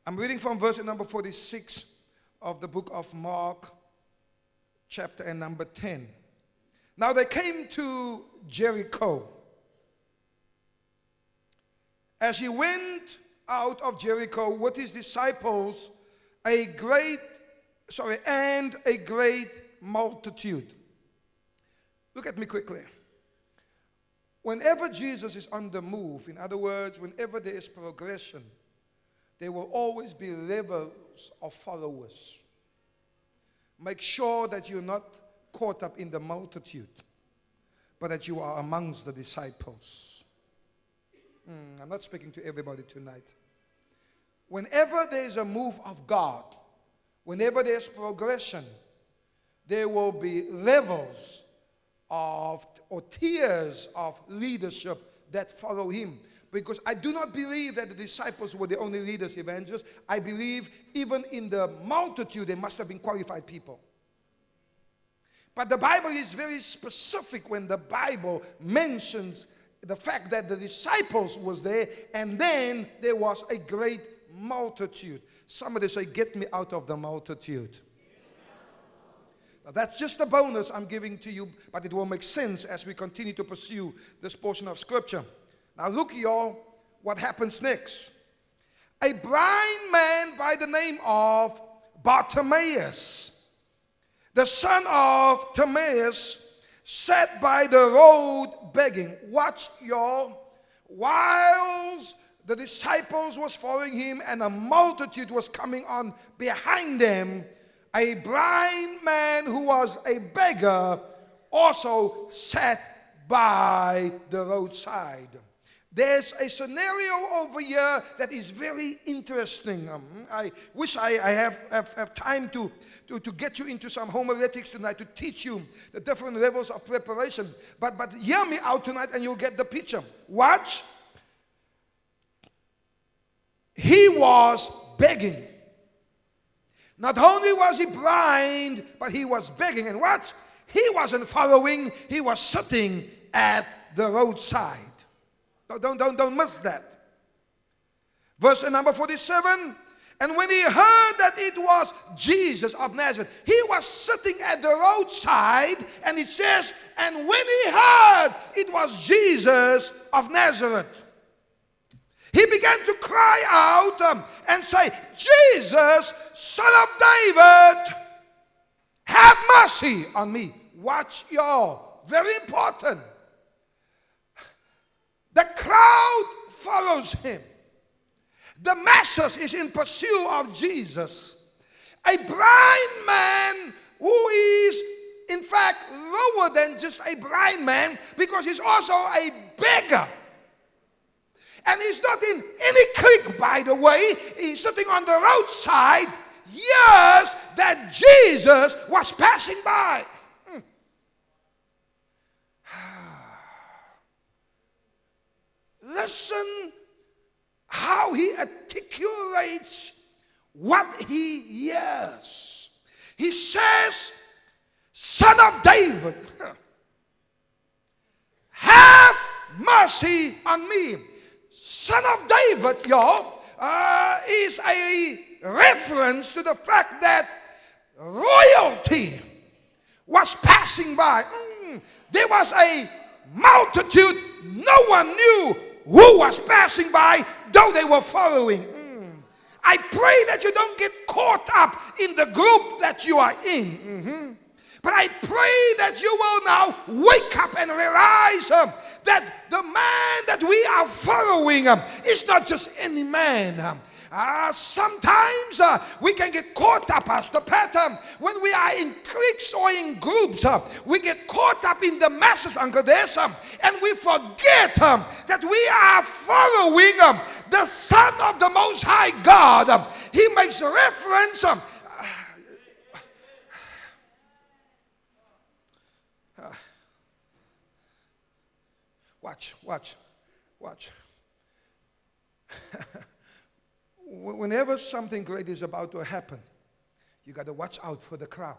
I'm reading from verse number 46 of the book of Mark, chapter and number 10. Now they came to Jericho. As he went out of Jericho with his disciples, a great multitude. Look at me quickly. Whenever Jesus is on the move, in other words, whenever there is progression, there will always be levels of followers. Make sure that you're not caught up in the multitude, but that you are amongst the disciples. I'm not speaking to everybody tonight. Whenever there's a move of God, whenever there's progression, there will be levels of or tiers of leadership that follow him. Because I do not believe that the disciples were the only leaders, evangelists. I believe even in the multitude there must have been qualified people. But the Bible is very specific when the Bible mentions the fact that the disciples was there and then there was a great multitude. Somebody say, get me out of the multitude. Now, that's just a bonus I'm giving to you, but it will make sense as we continue to pursue this portion of Scripture. Now look, y'all, what happens next. A blind man by the name of Bartimaeus, the son of Timaeus, sat by the road begging. Watch, y'all. Whilst the disciples was following him and a multitude was coming on behind them, a blind man who was a beggar also sat by the roadside. There's a scenario over here that is very interesting. I wish I have time to get you into some homiletics tonight to teach you the different levels of preparation. But hear me out tonight and you'll get the picture. Watch. He was begging. Not only was he blind, but he was begging. And watch, he wasn't following, he was sitting at the roadside. Don't miss that. Verse number 47. And when he heard that it was Jesus of Nazareth, he was sitting at the roadside, and it says, and when he heard it was Jesus of Nazareth, he began to cry out and say, Jesus, Son of David, have mercy on me. Watch, y'all. Very important. The crowd follows him. The masses is in pursuit of Jesus. A blind man who is, in fact, lower than just a blind man because he's also a beggar. And he's not in any clique, by the way. He's sitting on the roadside years that Jesus was passing by. Listen how he articulates what he hears. He says, Son of David, have mercy on me. Son of David, y'all, is a reference to the fact that royalty was passing by. There was a multitude. No one knew who was passing by, though they were following. I pray that you don't get caught up in the group that you are in. But I pray that you will now wake up and realize that the man that we are following is not just any man. Sometimes we can get caught up, Pastor Pat, when we are in cliques or in groups. We get caught up in the masses, Uncle Des, and we forget that we are following the Son of the Most High God. He makes reference. Watch. Whenever something great is about to happen, you got to watch out for the crowd.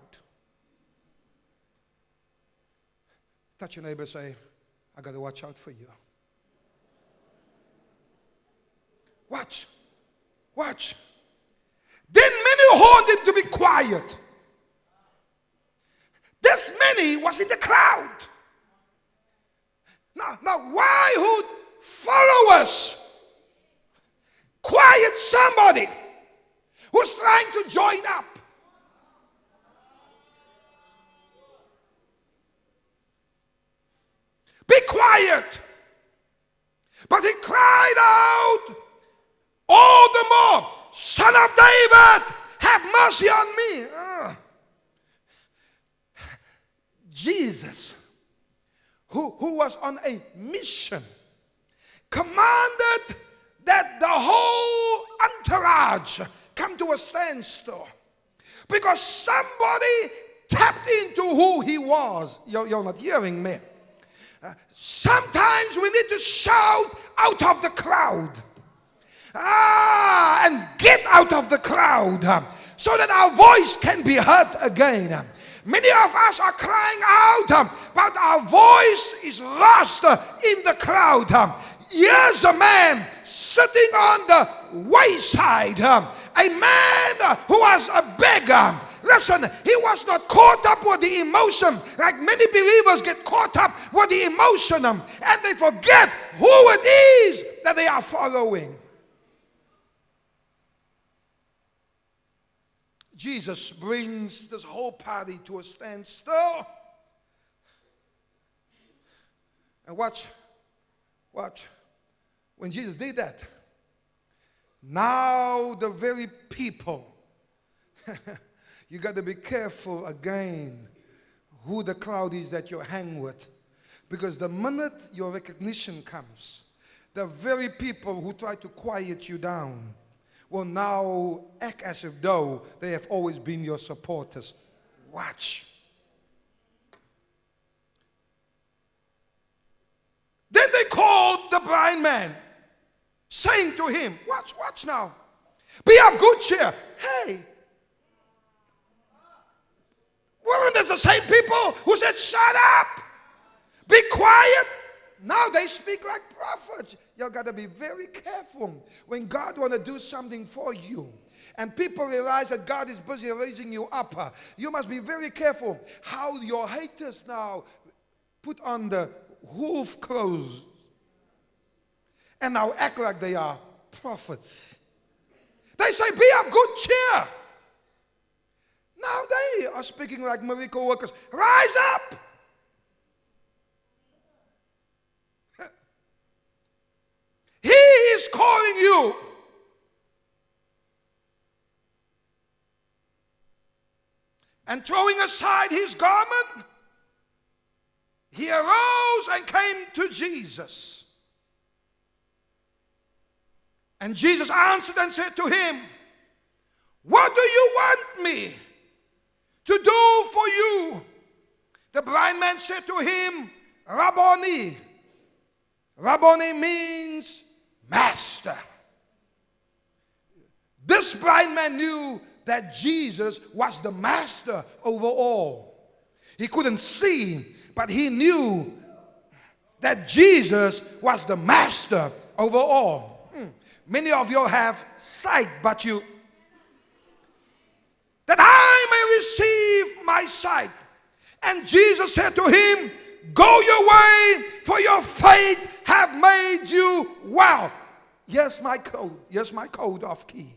Touch your neighbor, say, I got to watch out for you. Watch. Then many warned him to be quiet. This many was in the crowd. Now why would followers quiet somebody who's trying to join up? Be quiet. But he cried out all the more, Son of David, have mercy on me. Jesus, who was on a mission, commanded that the whole entourage come to a standstill because somebody tapped into who he was. You're not hearing me. Sometimes we need to shout out of the crowd. And get out of the crowd so that our voice can be heard again. Many of us are crying out, but our voice is lost in the crowd. Here's a man sitting on the wayside, a man who was a beggar. Listen, he was not caught up with the emotion like many believers get caught up with the emotion and they forget who it is that they are following. Jesus brings this whole party to a standstill. And watch. When Jesus did that, now the very people, you got to be careful again who the crowd is that you hang with. Because the minute your recognition comes, the very people who try to quiet you down will now act as if though they have always been your supporters. Watch. Then they called the blind man, saying to him, watch now, be of good cheer. Hey, weren't these the same people who said, shut up, be quiet? Now they speak like prophets. You got to be very careful when God want to do something for you. And people realize that God is busy raising you up. You must be very careful how your haters now put on the wolf clothes and now act like they are prophets. They say, be of good cheer. Now they are speaking like miracle workers. Rise up. He is calling you. And throwing aside his garment, he arose and came to Jesus. And Jesus answered and said to him, what do you want me to do for you? The blind man said to him, Rabboni. Rabboni means master. This blind man knew that Jesus was the master over all. He couldn't see, but he knew that Jesus was the master over all. Many of you have sight, but you, that I may receive my sight. And Jesus said to him, go your way, for your faith have made you well. Here's my code. Here's my code of key.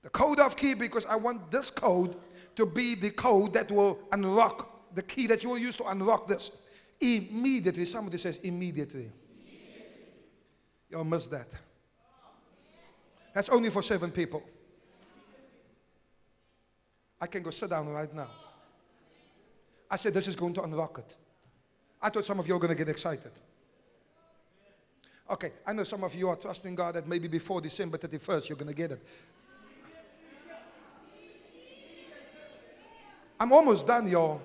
The code of key, because I want this code to be the code that will unlock, the key that you will use to unlock this. Immediately. Somebody says immediately. You'll miss that. That's only for 7 people. I can go sit down right now. I said this is going to unlock it. I thought some of you are going to get excited. Okay, I know some of you are trusting God that maybe before December 31st you're going to get it. I'm almost done, y'all.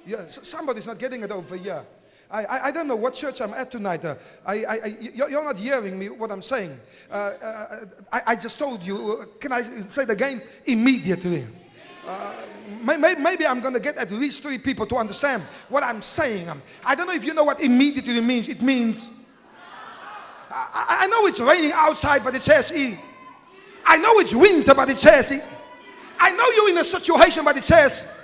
Yeah, somebody's not getting it over here. I don't know what church I'm at tonight. You're not hearing me, what I'm saying. I just told you, can I say it again? Immediately. Maybe I'm going to get at least 3 people to understand what I'm saying. I don't know if you know what immediately means. It means, I know it's raining outside, but it says E. I know it's winter, but it says E. I know you're in a situation, but it says,